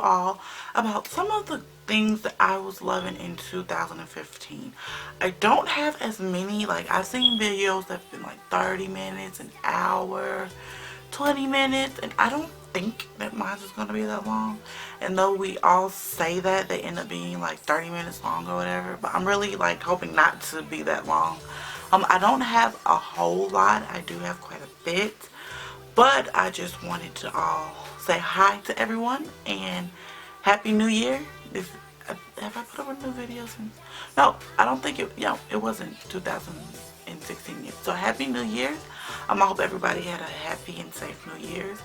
haul about some of the things that I was loving in 2015. I don't have as many, like I've seen videos that's been like 30 minutes, an hour, 20 minutes, and I don't think that mine is going to be that long. And though we all say that, they end up being like 30 minutes long or whatever, but I'm really like hoping not to be that long. I don't have a whole lot. I do have quite a bit, but I just wanted to all say hi to everyone and Happy New Year. Have I put up a new video since? No, I don't think it, it wasn't 2016 yet. So Happy New Year. I hope everybody had a happy and safe New Year's.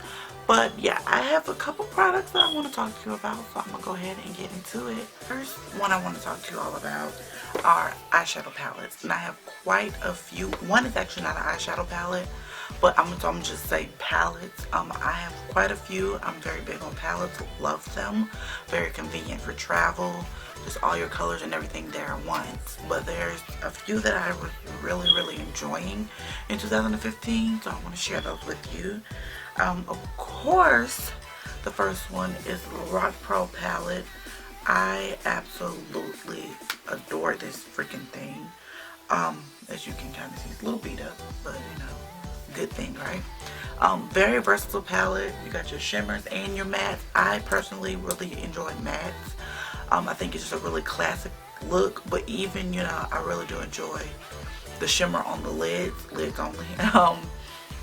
But yeah, I have a couple products that I want to talk to you about, so I'm going to go ahead and get into it. First one I want to talk to you all about are eyeshadow palettes. And I have quite a few. One is actually not an eyeshadow palette, but I'm gonna just say palettes. I have quite a few. I'm very big on palettes, love them. Very convenient for travel, just all your colors and everything there at once. But there's a few that I was really enjoying in 2015, so I want to share those with you. Of course, the first one is Lorac Pro palette. I absolutely adore this freaking thing. As you can kind of see, it's a little beat up, but you know, good thing, right? Very versatile palette. You got your shimmers and your mattes. I personally really enjoy mattes. I think it's just a really classic look, but even, you know, I really do enjoy the shimmer on the lids only.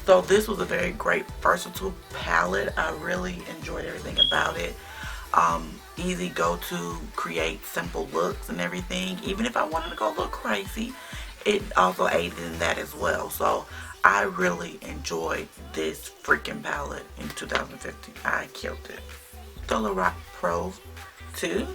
So this was a very great versatile palette. I really enjoyed everything about it. Easy go-to, create simple looks and everything. Even if I wanted to go a little crazy, it also aided in that as well. So I really enjoyed this freaking palette in 2015. I killed it. The Lorac Pro 2.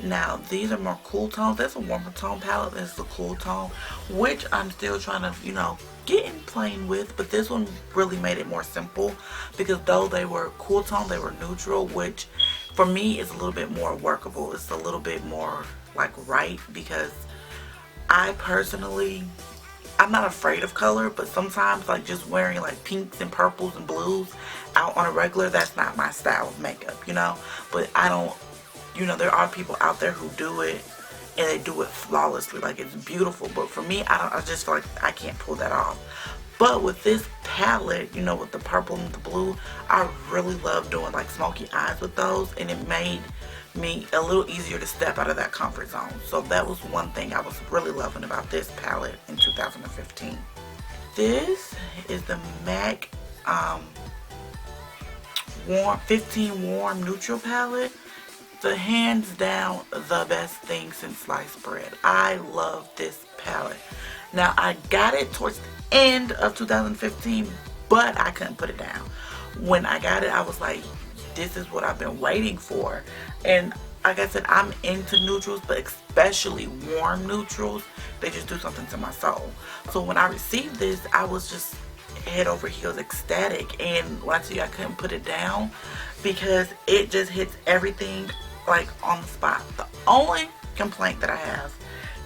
Now these are more cool tones. That's a warmer tone palette. This is a cool tone, which I'm still trying to, you know, get in playing with. But this one really made it more simple, because though they were cool tone, they were neutral, which for me is a little bit more workable. It's a little bit more like right, because I personally, I'm not afraid of color, but sometimes like just wearing like pinks and purples and blues out on a regular, that's not my style of makeup, you know. But I don't, you know, there are people out there who do it and they do it flawlessly, like it's beautiful. But for me, I just feel like I can't pull that off. But with this palette, you know, with the purple and the blue, I really love doing like smoky eyes with those, and it made me a little easier to step out of that comfort zone. So that was one thing I was really loving about this palette in 2015. This is the MAC 15 Warm Neutral Palette. The hands down the best thing since sliced bread. I love this palette. Now I got it towards the end of 2015, but I couldn't put it down. When I got it, I was like, this is what I've been waiting for. And like I said, I'm into neutrals, but especially warm neutrals. They just do something to my soul. So when I received this, I was just head over heels ecstatic. And when I tell you I couldn't put it down, because it just hits everything like on the spot. The only complaint that I have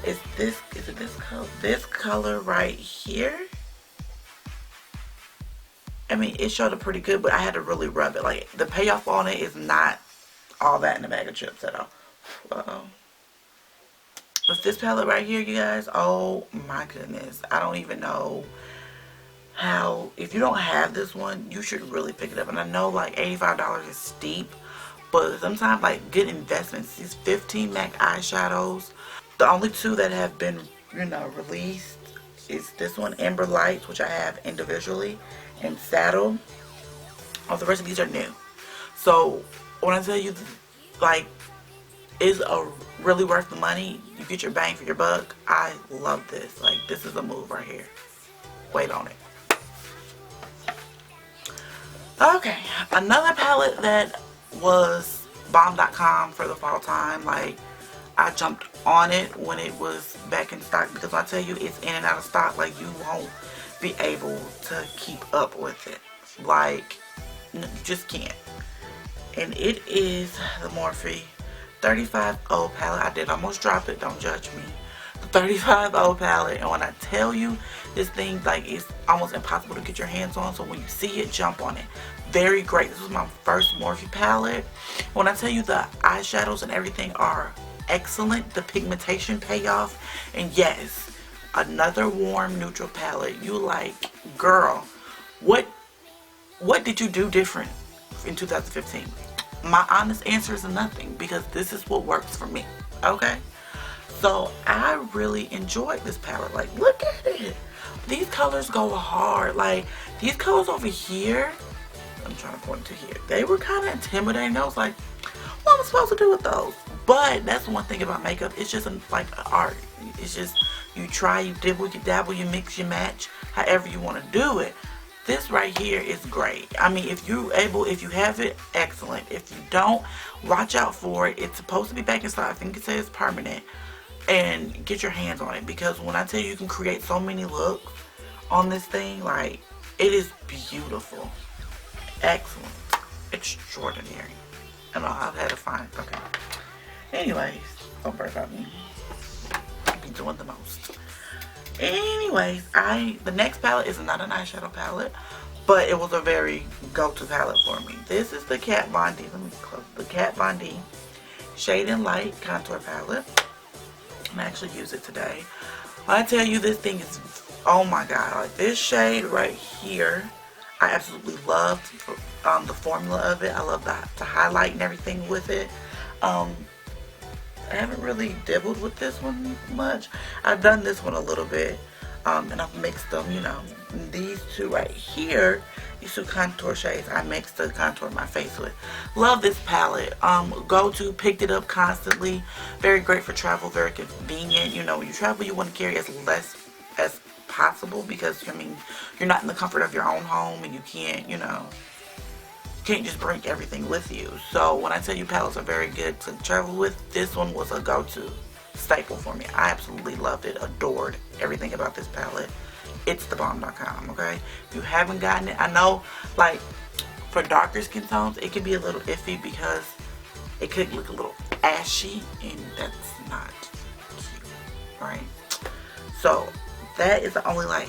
is this, is it this color? This color right here. I mean, it showed up pretty good, but I had to really rub it. Like, the payoff on it is not all that in a bag of chips at all. With this palette right here, you guys, oh my goodness. I don't even know how, if you don't have this one, you should really pick it up. And I know like $85 is steep, but sometimes like good investments. These 15 MAC eyeshadows, the only two that have been, you know, released is this one, Amber Lights, which I have individually, and Saddle. All the rest of these are new. So when I tell you, like, is a really worth the money, you get your bang for your buck. I love this. Like, this is a move right here. Wait on it. Okay, another palette that was bomb.com for the fall time. Like, I jumped on it when it was back in stock, because I tell you, it's in and out of stock. Like, you won't be able to keep up with it. Like, you just can't. And it is the Morphe 35O palette. I did almost drop it, don't judge me. The 35 palette, and when I tell you, this thing, like, it's almost impossible to get your hands on, so when you see it, jump on it. Very great. This was my first Morphe palette. When I tell you, the eyeshadows and everything are excellent. The pigmentation payoff, and yes, another warm neutral palette. You like, girl, what did you do different in 2015? My honest answer is nothing, because this is what works for me. Okay, so I really enjoyed this palette. Like, look at it. These colors go hard. Like, these colors over here, I'm trying to point to here, they were kind of intimidating. I was like, what am I supposed to do with those? But that's one thing about makeup. It's just like art. It's just, you try, you dibble, you dabble, you mix, you match, however you want to do it. This right here is great. I mean, if you have it, excellent. If you don't, watch out for it. It's supposed to be back in stock. I think it says permanent. And get your hands on it, because when I tell you, you can create so many looks on this thing, like, it is beautiful, excellent, extraordinary. And I've had to find, okay. Anyways, don't worry about me. I've been doing the most. Anyways, the next palette is not an eyeshadow palette, but it was a very go-to palette for me. This is the Kat Von D. Let me close the Kat Von D Shade and Light Contour Palette. And I actually use it today. When I tell you, this thing is, oh my god, like this shade right here, I absolutely loved the formula of it. I love the highlight and everything with it. I haven't really dibbled with this one much. I've done this one a little bit, and I've mixed them, you know. These two right here, these two contour shades, I mixed the contour of my face with. Love this palette. Go to, picked it up constantly. Very great for travel, very convenient. You know, when you travel, you want to carry as less as possible, because, I mean, you're not in the comfort of your own home, and you can't, you know, you can't just bring everything with you. So when I tell you palettes are very good to travel with, this one was a go-to staple for me. I absolutely loved it, adored everything about this palette. It's thebomb.com, okay? If you haven't gotten it, I know, like, for darker skin tones, it can be a little iffy, because it could look a little ashy, and that's not cute, right? So that is the only, like,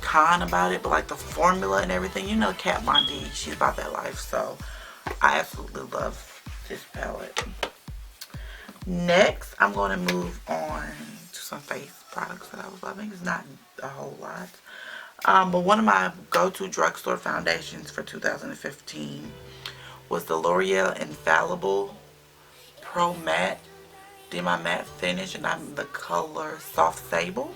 con about it. But, like, the formula and everything, you know, Kat Von D, she's about that life. So I absolutely love this palette. Next, I'm going to move on to some face products that I was loving. It's not a whole lot, but one of my go-to drugstore foundations for 2015 was the L'Oreal Infallible Pro Matte Demi Matte Finish, and I'm the color Soft Sable.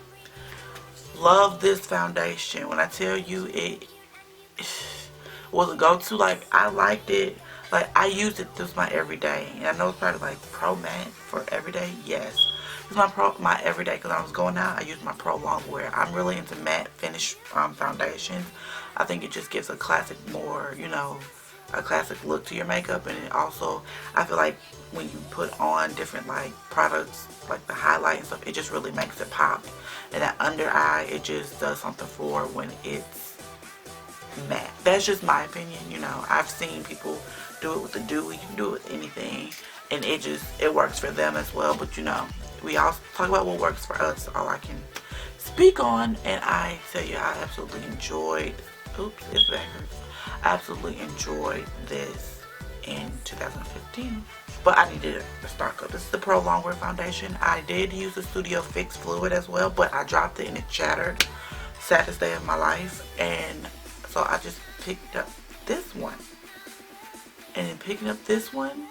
Love this foundation. When I tell you, it was a go-to. Like, I liked it. Like, I used it. This was my everyday. And I know it's probably like Pro Matte for everyday. Yes, it's my everyday, because when I was going out, I used my Prolong wear. I'm really into matte finish foundations. I think it just gives a classic, more, you know, a classic look to your makeup. And it also, I feel like when you put on different, like, products, like the highlight and stuff, it just really makes it pop. And that under eye, it just does something for when it's matte. That's just my opinion, you know. I've seen people do it with the dewy. You can do it with anything, and it works for them as well. But, you know, we all talk about what works for us, all I can speak on. And I tell you, I absolutely enjoyed, oops, it's backwards. I absolutely enjoyed this in 2015. But I needed a stock up. This is the Prolong Wear Foundation. I did use the Studio Fix Fluid as well, but I dropped it and it shattered. Saddest day of my life. And so I just picked up this one. And in picking up this one,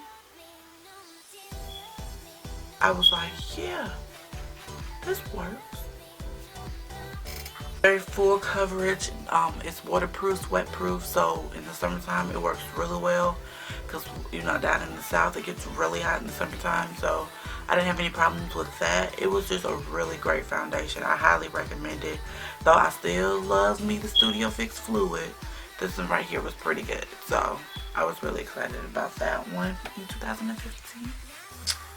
I was like, yeah, this works. Very full coverage. It's waterproof, sweatproof, so in the summertime it works really well, because, you know, down in the south it gets really hot in the summertime, so I didn't have any problems with that. It was just a really great foundation. I highly recommend it. Though I still love me the Studio Fix Fluid, this one right here was pretty good, so I was really excited about that one in 2015.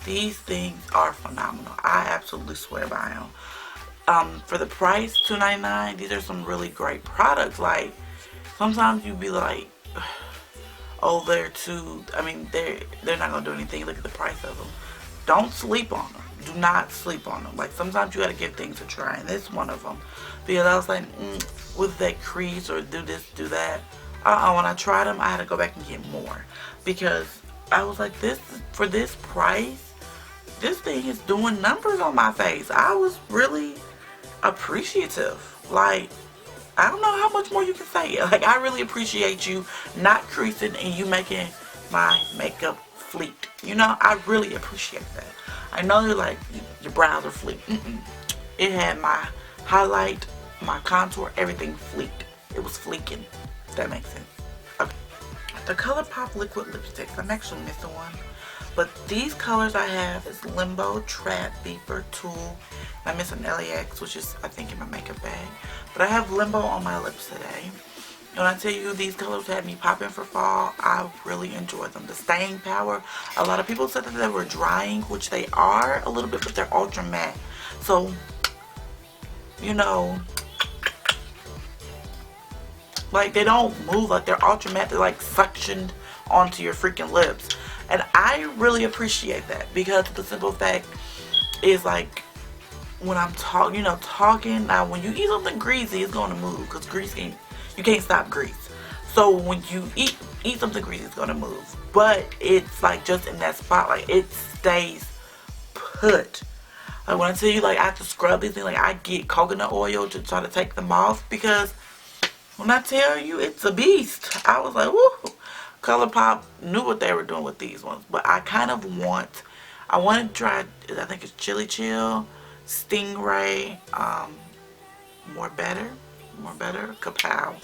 These things are phenomenal. I absolutely swear by them. For the price, $2.99, these are some really great products. Like, sometimes you'd be like, oh, they're too, I mean, they're not gonna do anything. Look at the price of them. don't sleep on them. Do not sleep on them. Like, sometimes you gotta give things a try, and this is one of them. Because I was like, with that crease or do this, do that. When I tried them, I had to go back and get more. Because I was like, this, for this price, this thing is doing numbers on my face. I was really appreciative. Like, I don't know how much more you can say. Like, I really appreciate you not creasing and you making my makeup fleek. You know, I really appreciate that. I know you're like, your brows are fleek. It had my highlight, my contour, everything fleeked. It was fleeking. If that makes sense. Okay. The Colourpop liquid lipsticks. I'm actually missing one. But these colors I have is Limbo, Trap, Beeper, Tulle. I'm missing LAX, which is, I think, in my makeup bag. But I have Limbo on my lips today. When I tell you these colors had me popping for fall, I really enjoyed them. The staying power, a lot of people said that they were drying, which they are a little bit, but they're ultra matte. So, you know, like, they don't move, like they're ultra matte. They're like suctioned onto your freaking lips. And I really appreciate that, because the simple fact is, like, when I'm talking, now when you eat something greasy, it's going to move, because grease ain't, you can't stop grease. So when you eat something greasy, it's going to move. But it's like just in that spot, like it stays put. Like when I tell you, like, I have to scrub these things, like I get coconut oil to try to take them off, because when I tell you it's a beast, I was like, woo. Colourpop knew what they were doing with these ones. But I kind of I want to try, I think it's Chili Chill, Stingray, More Better, Kapow.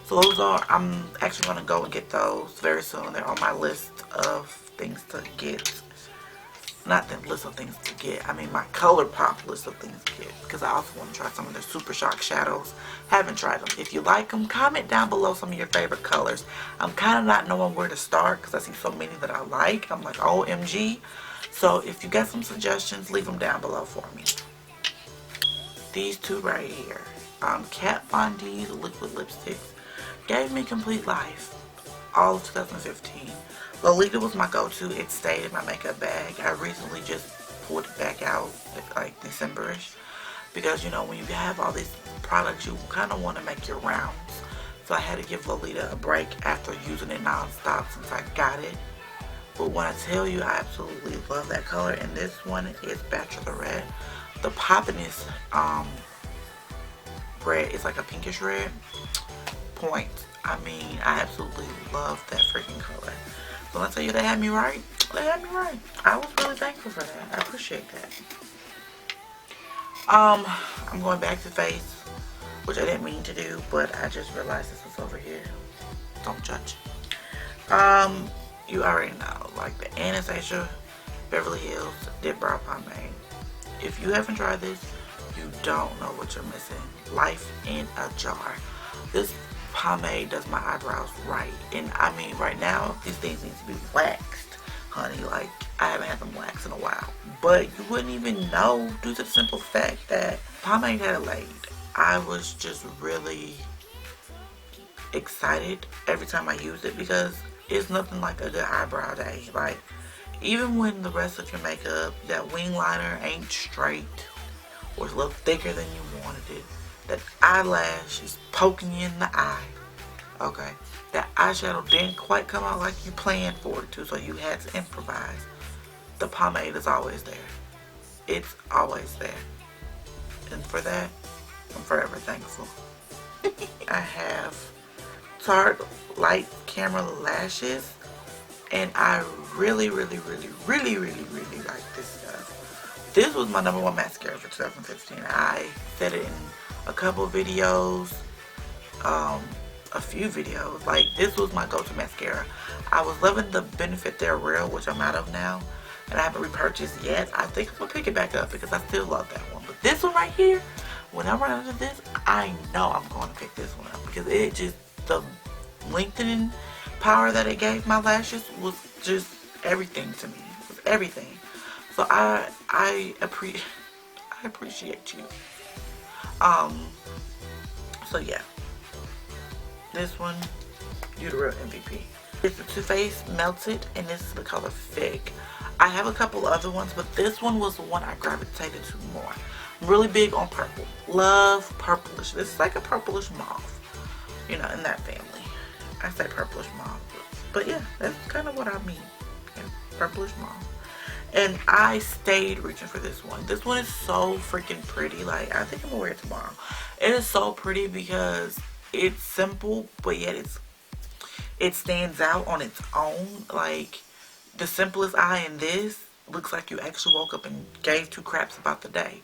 So those are, I'm actually going to go and get those very soon. They're on my list of things to get. Not the list of things to get, I mean my Colourpop list of things to get, because I also want to try some of their Super Shock shadows. Haven't tried them. If you like them, comment down below some of your favorite colors. I'm kind of not knowing where to start, because I see so many that I like. I'm like, OMG. So if you got some suggestions, leave them down below for me. These two right here, Kat Von D's liquid lipsticks, gave me complete life all of 2015. Lolita was my go-to. It stayed in my makeup bag. I recently just pulled it back out, like December-ish, because, you know, when you have all these products, you kind of want to make your rounds. So I had to give Lolita a break after using it non-stop since I got it. But when I tell you, I absolutely love that color. And this one is Bachelorette. The poppiness red is like a pinkish red. Point. I mean, I absolutely love that freaking color. So when I tell you they had me right, they had me right. I was really thankful for that. I appreciate that. I'm going back to face, which I didn't mean to do, but I just realized this was over here. Don't judge. You already know, like the Anastasia Beverly Hills Dipbrow Pomade. If you haven't tried this, you don't know what you're missing. Life in a jar. This pomade does my eyebrows right. And I mean, right now, these things need to be waxed, honey. Like, I haven't had them waxed in a while. But you wouldn't even know due to the simple fact that pomade had it laid. I was just really excited every time I used it, because it's nothing like a good eyebrow day. Like, even when the rest of your makeup, that wing liner ain't straight or it's a little thicker than you wanted it, that eyelash is poking you in the eye, okay, that eyeshadow didn't quite come out like you planned for it to, so you had to improvise, the pomade is always there. It's always there. And for that, I'm forever thankful. I have Tarte Light Camera Lashes, and I really like this stuff. This was my #1 mascara for 2015. I said it in a couple videos, a few videos. Like, this was my go-to mascara. I was loving the Benefit They're Real, which I'm out of now, and I haven't repurchased yet. I think I'm gonna pick it back up because I still love that one. But this one right here, when I run out of this, I know I'm going to pick this one up, because it just, the lengthening power that it gave my lashes was just everything to me. It was everything. So I appreciate you. So yeah, this one, you the real MVP. It's the Too Faced Melted, and this is the color Fig. I have a couple other ones, but this one was the one I gravitated to more. I'm really big on purple. Love purplish. This is like a purplish mauve, you know, in that family. I say purplish mauve, but yeah, that's kind of what I mean. Yeah, purplish mauve. And I stayed reaching for this one. This one is so freaking pretty. Like, I think I'm gonna wear it tomorrow. It is so pretty because it's simple, but yet it stands out on its own. Like, the simplest eye in this looks like you actually woke up and gave two craps about the day.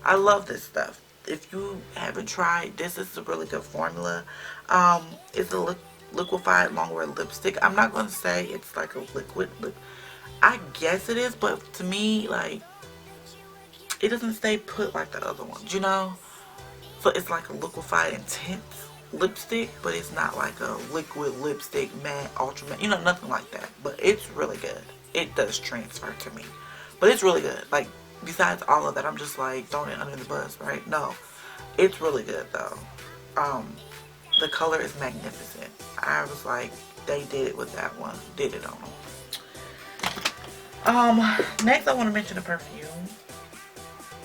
I love this stuff. If you haven't tried this is a really good formula. It's a liquefied long-wear lipstick. I'm not going to say it's like a liquid lip. I guess it is, but to me, like, it doesn't stay put like the other ones, you know? So it's like a liquefied intense lipstick, but it's not like a liquid lipstick, matte, ultra matte, you know, nothing like that. But it's really good. It does transfer to me. But it's really good. Like, besides all of that, I'm just like throwing it under the bus, right? No. It's really good though. The color is magnificent. I was like, they did it with that one. Did it on them. Next I want to mention a perfume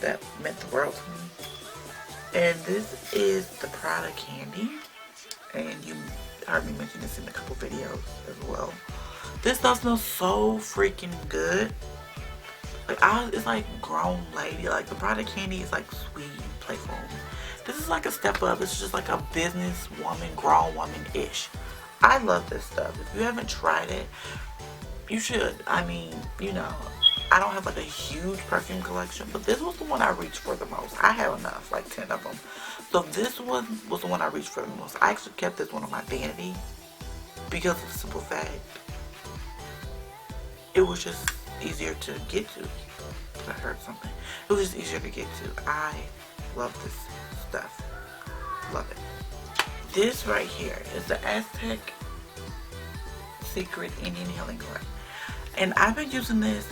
that meant the world to me. And this is the Prada Candy. And you heard me mention this in a couple videos as well. This stuff smells so freaking good. Like, it's like grown lady. Like, the Prada Candy is like sweet, playful. This is like a step up. It's just like a business woman, grown woman-ish. I love this stuff. If you haven't tried it, you should. I mean, you know, I don't have like a huge perfume collection, but this was the one I reached for the most. I have enough, like 10 of them. So this one was the one I reached for the most. I actually kept this one on my vanity because of the simple fact it was just easier to get to. I heard something. It was just easier to get to. I love this stuff. Love it. This right here is the Aztec Secret Indian Healing Clay. And I've been using this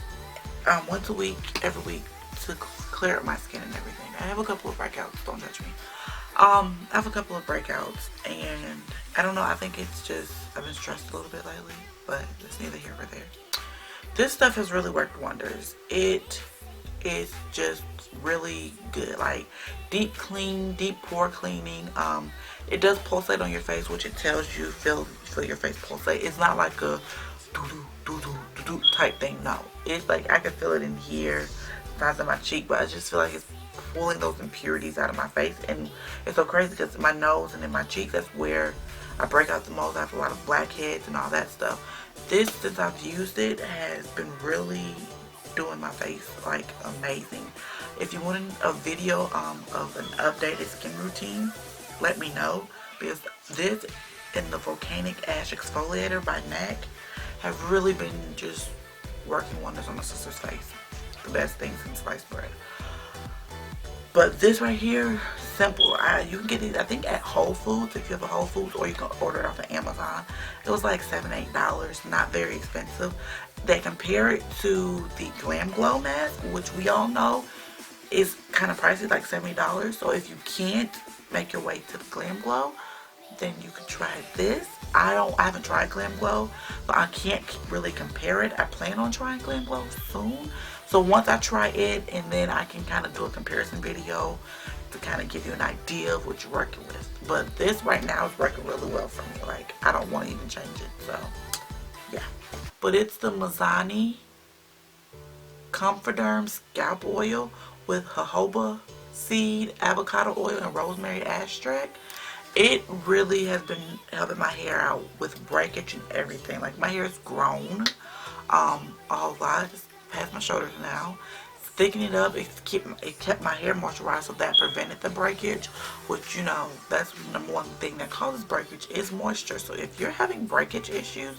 once a week, every week, to clear up my skin and everything. I have a couple of breakouts, don't judge me. I have a couple of breakouts, and I don't know, I think it's just, I've been stressed a little bit lately, but it's neither here nor there. This stuff has really worked wonders. It is just really good. Like, deep clean, deep pore cleaning. It does pulsate on your face, which it tells you feel your face pulsate. It's not like a doo-doo type thing. No, it's like I can feel it in here, sides of my cheek, but I just feel like it's pulling those impurities out of my face. And it's so crazy because my nose and in my cheeks, that's where I break out the most. I have a lot of blackheads and all that stuff. This, since I've used it, has been really doing my face like amazing. If you want a video of an updated skin routine, let me know, because this and the Volcanic Ash Exfoliator by MAC have really been just working wonders on my sister's face. The best thing since sliced bread. But this right here, simple. You can get these, I think, at Whole Foods if you have a Whole Foods, or you can order it off of Amazon. It was like $7, $8, not very expensive. They compare it to the Glam Glow mask, which we all know is kind of pricey, like $70. So if you can't make your way to the Glam Glow, then you can try this. I haven't tried Glam Glow, so I can't really compare it. I plan on trying Glam Glow soon. So once I try it, and then I can kind of do a comparison video to kind of give you an idea of what you're working with. But this right now is working really well for me. Like, I don't want to even change it. So, yeah. But it's the Mizani Comfiderm Scalp Oil with jojoba seed, avocado oil, and rosemary extract. It really has been helping my hair out with breakage and everything. Like, my hair has grown a whole lot. It's past my shoulders now. Thickening it up, it kept my hair moisturized, so that prevented the breakage, which, you know, that's the number one thing that causes breakage is moisture. So if you're having breakage issues,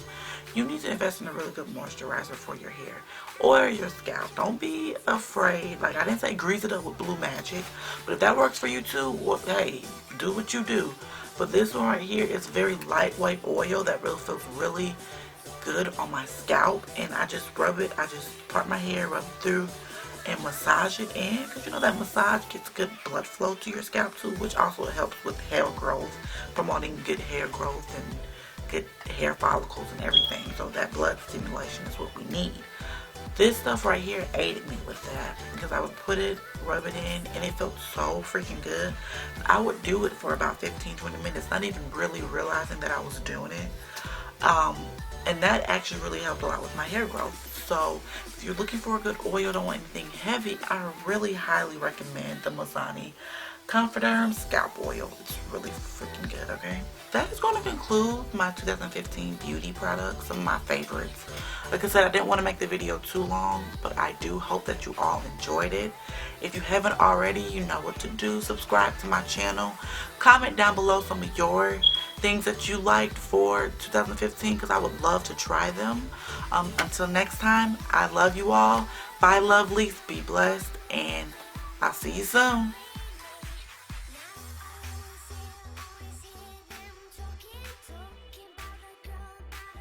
you need to invest in a really good moisturizer for your hair or your scalp. Don't be afraid. Like, I didn't say grease it up with Blue Magic, but if that works for you too, well, hey, do what you do. But this one right here is very lightweight oil that really feels really good on my scalp, and I just rub it. I just part my hair, rub it through, and massage it in, because you know that massage gets good blood flow to your scalp too, which also helps with hair growth, promoting good hair growth and good hair follicles and everything. So that blood stimulation is what we need. This stuff right here aided me with that because I would put it, rub it in, and it felt so freaking good. I would do it for about 15-20 minutes, not even really realizing that I was doing it. And that actually really helped a lot with my hair growth. So if you're looking for a good oil, don't want anything heavy, I really highly recommend the Mizani Comfiderm Scalp Oil. It's really freaking good, okay? That is going to conclude my 2015 beauty products, some of my favorites. Like I said, I didn't want to make the video too long, but I do hope that you all enjoyed it. If you haven't already, you know what to do. Subscribe to my channel. Comment down below some of your things that you liked for 2015 because I would love to try them. Until next time, I love you all. Bye, lovelies. Be blessed, and I'll see you soon.